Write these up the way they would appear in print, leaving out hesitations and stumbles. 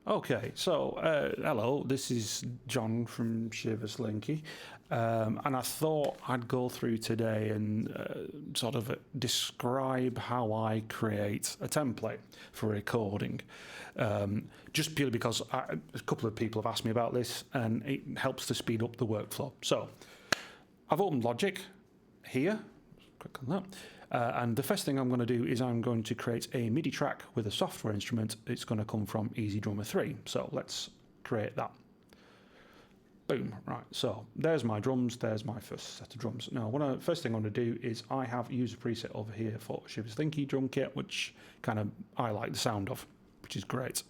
Okay, so hello, this is John from Shiver Slinky, and I thought I'd go through today and sort of describe how I create a template for recording, just purely because a couple of people have asked me about this and it helps to speed up the workflow. So I've opened Logic here, click on that. And the first thing I'm going to do is I'm going to create a MIDI track with a software instrument. It's going to come from EzDrummer 3. So let's create that. Boom. Right. So there's my drums. There's my first set of drums. Now, first thing I'm going to do is I have used a preset over here for Shiver Slinky drum kit, which kind of I like the sound of, which is great.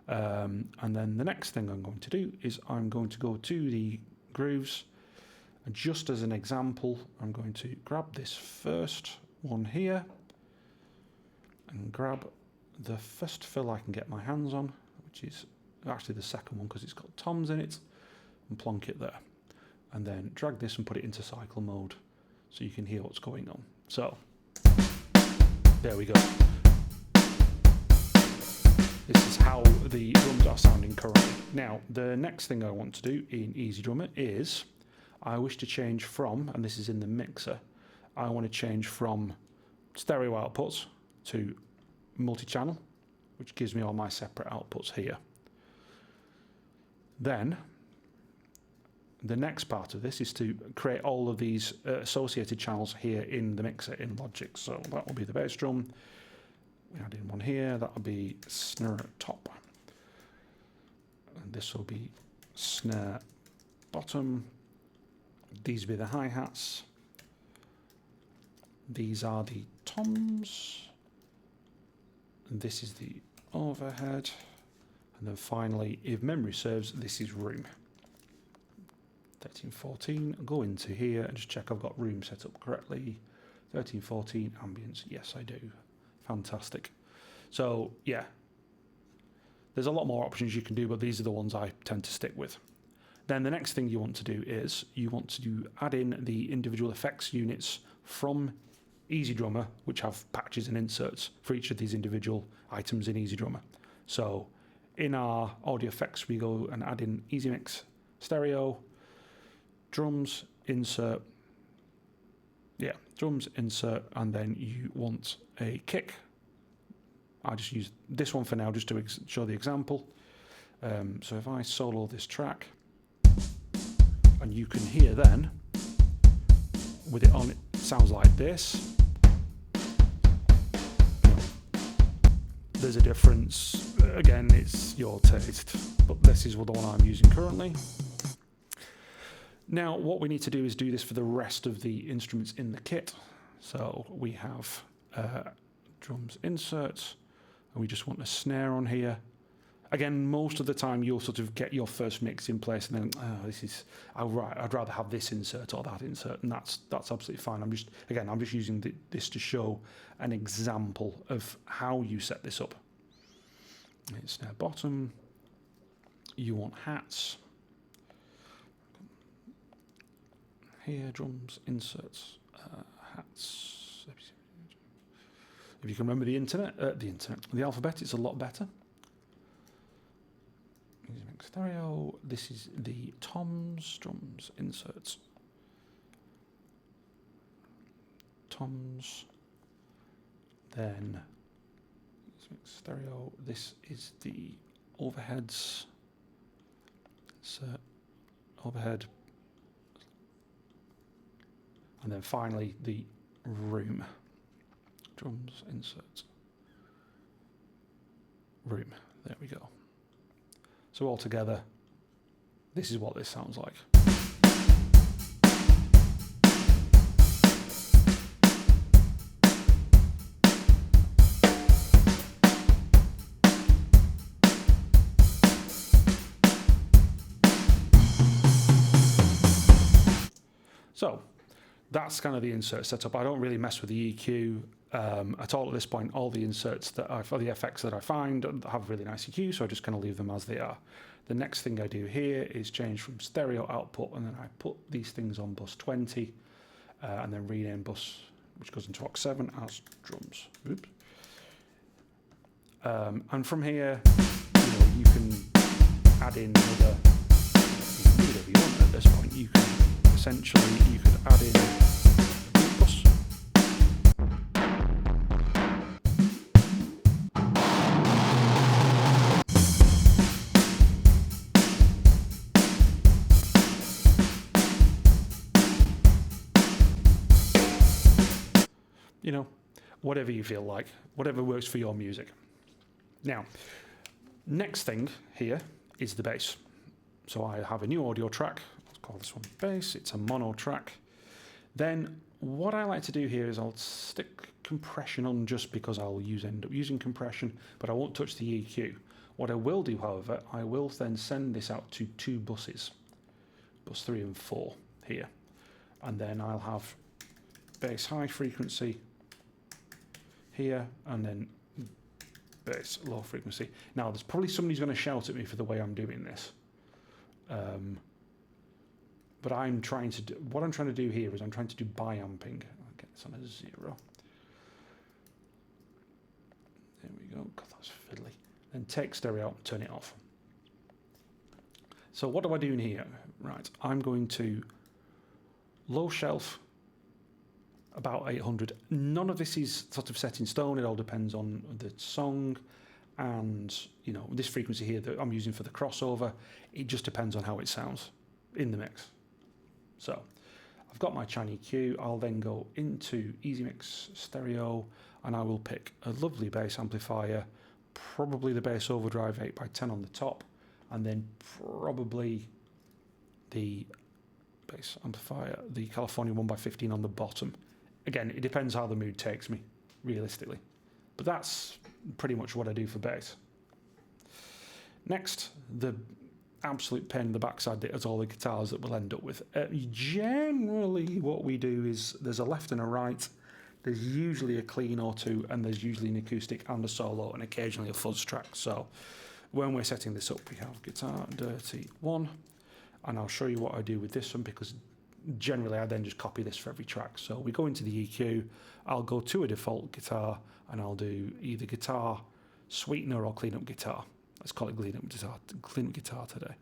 And then the next thing I'm going to do is I'm going to go to the grooves. And just as an example, I'm going to grab this first one here and grab the first fill I can get my hands on, which is actually the second one because it's got toms in it, and plonk it there, and then drag this and put it into cycle mode so you can hear what's going on. So there we go. This is how the drums are sounding currently. Now the next thing I want to do in EzDrummer is I wish to change from, and this is in the mixer, I want to change from stereo outputs to multi-channel, which gives me all my separate outputs here. Then the next part of this is to create all of these associated channels here in the mixer in Logic. So that will be the bass drum. We add in one here, that will be snare top. And this will be snare bottom. These will be the hi-hats. These are the toms. And this is the overhead. And then finally, if memory serves, this is room. 1314, go into here and just check I've got room set up correctly. 1314, ambience, yes I do. Fantastic. So yeah, there's a lot more options you can do, but these are the ones I tend to stick with. Then the next thing you want to do is you want to add in the individual effects units from EzDrummer, which have patches and inserts for each of these individual items in EzDrummer. So in our audio effects, we go and add in EzMix stereo, drums, insert, drums, insert, and then you want a kick. I just use this one for now just to show the example. So if I solo this track, and you can hear then, with it on, it sounds like this. There's a difference. Again, it's your taste, but this is the one I'm using currently. Now, what we need to do is do this for the rest of the instruments in the kit. So we have drums inserts, and we just want a snare on here. Again, most of the time you'll sort of get your first mix in place and then, I'd rather have this insert or that insert, and that's absolutely fine. I'm just using this to show an example of how you set this up. It's snare bottom. You want hats. Here, drums, inserts, hats. If you can remember the alphabet, it's a lot better. EzMix stereo. This is the toms, drums, inserts, toms. Then EzMix stereo. This is the overheads. Insert, overhead, and then finally the room. Drums, inserts, room. There we go. So all together, this is what this sounds like. So that's kind of the insert setup. I don't really mess with the EQ at all at this point. All the inserts for the effects that I find have really nice EQ, so I just kind of leave them as they are. The next thing I do here is change from stereo output, and then I put these things on bus 20, and then rename bus, which goes into aux 7 as drums. Oops. And from here, you can add in another, whatever you want at this point. You can essentially, you could add in a beat bus. You know, whatever you feel like, whatever works for your music. Now, next thing here is the bass. So I have a new audio track. Let's call this one bass. It's a mono track. Then what I like to do here is I'll stick compression on just because I'll end up using compression, but I won't touch the EQ. What I will do, however, I will then send this out to 2 buses, bus 3 and 4 here. And then I'll have bass high frequency here, and then bass low frequency. Now, there's probably somebody who's going to shout at me for the way I'm doing this. But what I'm trying to do here is I'm trying to do bi-amping. I'll get this on a 0. There we go. God, that's fiddly. Then take stereo out and turn it off. So what do I do in here? Right, I'm going to low shelf about 800. None of this is sort of set in stone. It all depends on the song, and you know, this frequency here that I'm using for the crossover, it just depends on how it sounds in the mix. So I've got my Chinese EQ. I'll then go into EzMix stereo, and I will pick a lovely bass amplifier, probably the bass overdrive 8x10 on the top, and then probably the bass amplifier, the California 1x15 on the bottom. Again, it depends how the mood takes me, realistically. But that's pretty much what I do for bass. Next, the absolute pain in the backside that is all the guitars that we'll end up with. Generally, what we do is there's a left and a right. There's usually a clean or two, and there's usually an acoustic and a solo, and occasionally a fuzz track. So when we're setting this up, we have guitar dirty 1, and I'll show you what I do with this one, because generally I then just copy this for every track. So we go into the EQ, I'll go to a default guitar, and I'll do either guitar sweetener or clean up guitar. Let's call it clean up guitar today.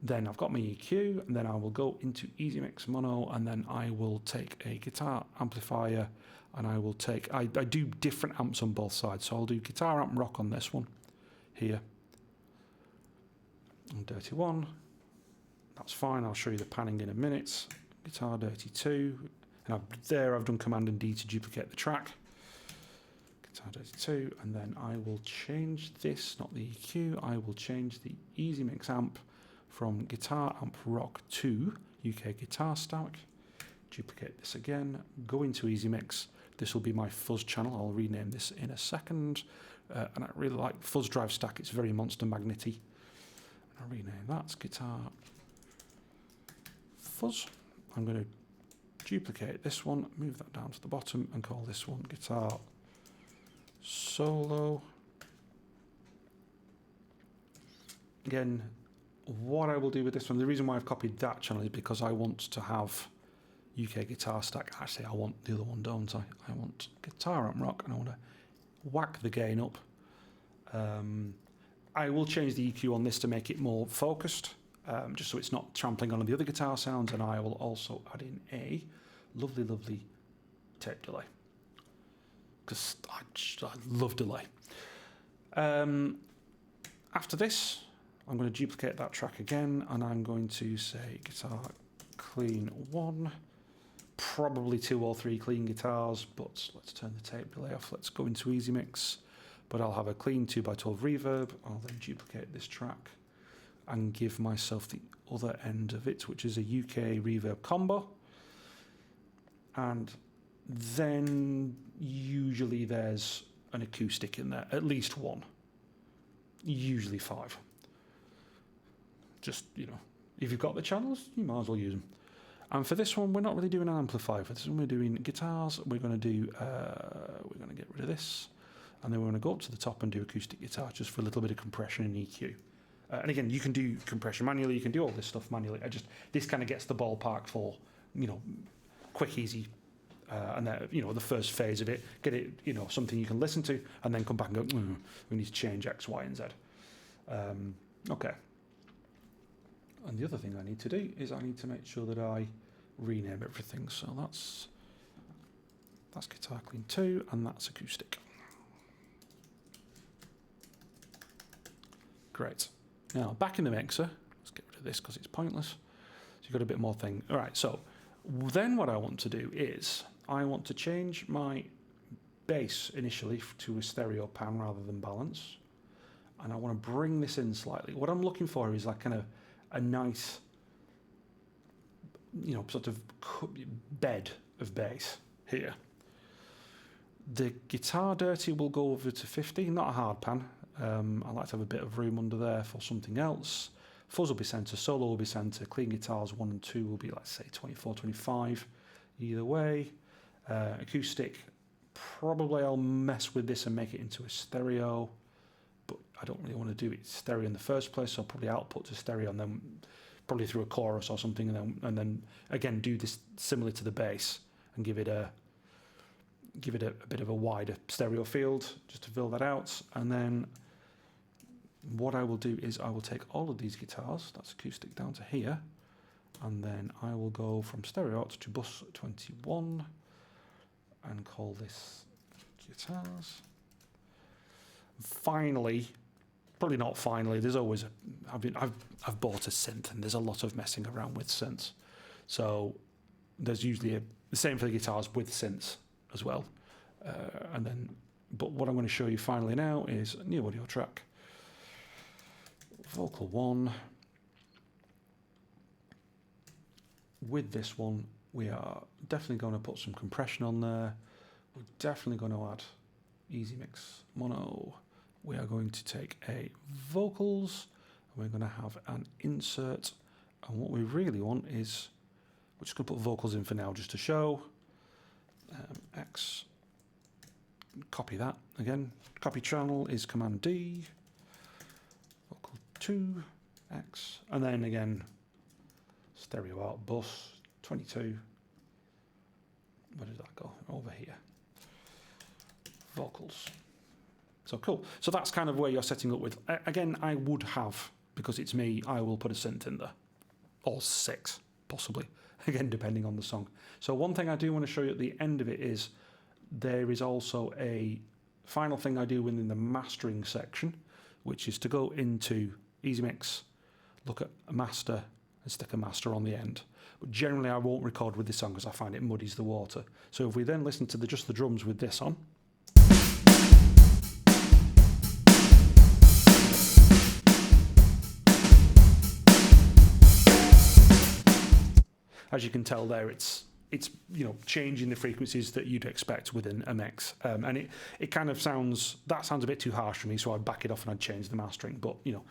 Then I've got my EQ, and then I will go into EzMix mono, and then I will take a guitar amplifier, and I will take, I do different amps on both sides. So I'll do guitar amp rock on this one here, and dirty 1. That's fine, I'll show you the panning in a minute. Guitar dirty 2, and I've done Command and D to duplicate the track. Guitar dirty 2, and then I will change this, not the EQ, I will change the EzMix amp from guitar amp rock to UK guitar stack. Duplicate this again, go into EzMix. This will be my fuzz channel, I'll rename this in a second. And I really like fuzz drive stack, it's very monster magnety. I'll rename that guitar fuzz. I'm going to duplicate this one, move that down to the bottom, and call this one guitar solo. Again, what I will do with this one, the reason why I've copied that channel is because I want to have UK guitar stack. Actually, I want the other one, don't I? I want guitar amp rock, and I want to whack the gain up. I will change the EQ on this to make it more focused, just so it's not trampling on the other guitar sounds, and I will also add in a lovely, lovely tape delay, because I love delay. After this, I'm going to duplicate that track again, and I'm going to say guitar clean 1, probably 2 or 3 clean guitars, but let's turn the tape delay off. Let's go into EzMix, but I'll have a clean 2x12 reverb. I'll then duplicate this track and give myself the other end of it, which is a UK reverb combo. And then usually there's an acoustic in there, at least 1, usually 5. Just, you know, if you've got the channels, you might as well use them. And for this one, we're not really doing an amplifier. For this one, we're doing guitars. We're going to do, we're going to get rid of this, and then we're going to go up to the top and do acoustic guitar, just for a little bit of compression and EQ. And again, you can do compression manually. You can do all this stuff manually. This kind of gets the ballpark for, you know, quick, easy, and then, you know, the first phase of it, get it, you know, something you can listen to, and then come back and go, we need to change X, Y, and Z. Okay. And the other thing I need to do is I need to make sure that I rename everything. So that's Guitar Clean 2 and that's acoustic. Great. Now back in the mixer. Let's get rid of this because it's pointless. So you've got a bit more thing. All right. So then what I want to do is I want to change my bass initially to a stereo pan rather than balance. And I want to bring this in slightly. What I'm looking for is like kind of a nice, you know, sort of bed of bass here. The guitar dirty will go over to 50, not a hard pan. I like to have a bit of room under there for something else. Fuzz will be centre, solo will be centre, clean guitars 1 and 2 will be, let's say, 24, 25, either way. Acoustic, probably I'll mess with this and make it into a stereo, but I don't really want to do it stereo in the first place, so I'll probably output to stereo and then probably through a chorus or something, and then again do this similar to the bass and give it a bit of a wider stereo field just to fill that out. And then what I will do is I will take all of these guitars, that's acoustic, down to here, and then I will go from stereo out to bus 21 and call this guitars. Finally, probably not finally, there's always I've bought a synth and there's a lot of messing around with synths, so there's usually the same for the guitars with synths as well. And then, but what I'm going to show you finally now is a new audio track, vocal 1. With this one, we are definitely going to put some compression on there. We're definitely going to add EzMix mono. We are going to take a vocals, and we're going to have an insert. And what we really want is, we're just going to put vocals in for now just to show. X, copy that again. Copy channel is Command D. Vocal 2, X, and then again, stereo out bus 22. Where did that go? Over here. Vocals. So cool. So that's kind of where you're setting up with. Again, I would have, because it's me, I will put a synth in there, or 6 possibly. Again, depending on the song. So one thing I do want to show you at the end of it is there is also a final thing I do within the mastering section, which is to go into EzMix, look at a master and stick a master on the end. But generally I won't record with this song because I find it muddies the water. So if we then listen to just the drums with this on, as you can tell there, it's you know, changing the frequencies that you'd expect within a mix, and it kind of sounds a bit too harsh for me, so I'd back it off and I'd change the mastering. But you know,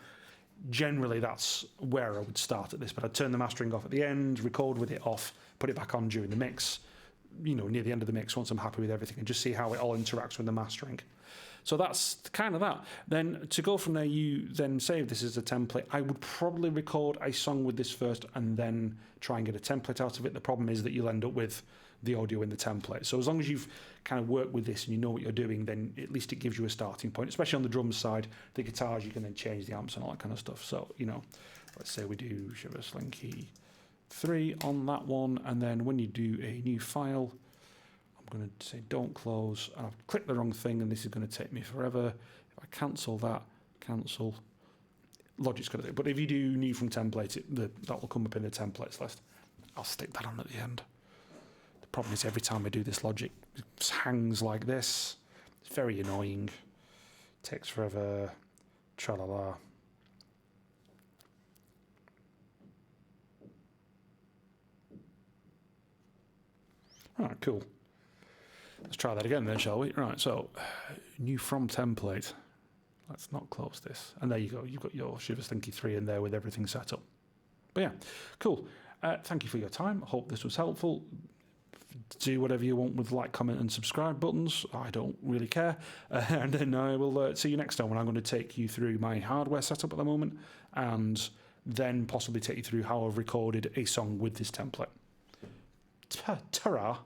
generally that's where I would start at this. But I'd turn the mastering off at the end, record with it off, put it back on during the mix, you know, near the end of the mix once I'm happy with everything, and just see how it all interacts with the mastering. So that's kind of that. Then to go from there, you then save this as a template. I would probably record a song with this first and then try and get a template out of it. The problem is that you'll end up with the audio in the template. So as long as you've kind of worked with this and you know what you're doing, then at least it gives you a starting point, especially on the drums side. The guitars, you can then change the amps and all that kind of stuff. So, you know, let's say we do Shiver Slinky 3 on that one, and then when you do a new file, I'm going to say don't close, and I've clicked the wrong thing and this is going to take me forever. If I cancel that, cancel, Logic's going to do it. But if you do new from template, that will come up in the templates list. I'll stick that on at the end. The problem is every time I do this, Logic just hangs like this. It's very annoying. Takes forever. Tra-la-la. Right, cool. Let's try that again then, shall we? Right, so new from template. Let's not close this. And there you go. You've got your Shiver Slinky 3 in there with everything set up. But yeah, cool. Thank you for your time. I hope this was helpful. Do whatever you want with like, comment and subscribe buttons. I don't really care. And then I will see you next time when I'm going to take you through my hardware setup at the moment, and then possibly take you through how I've recorded a song with this template. Ta-ra!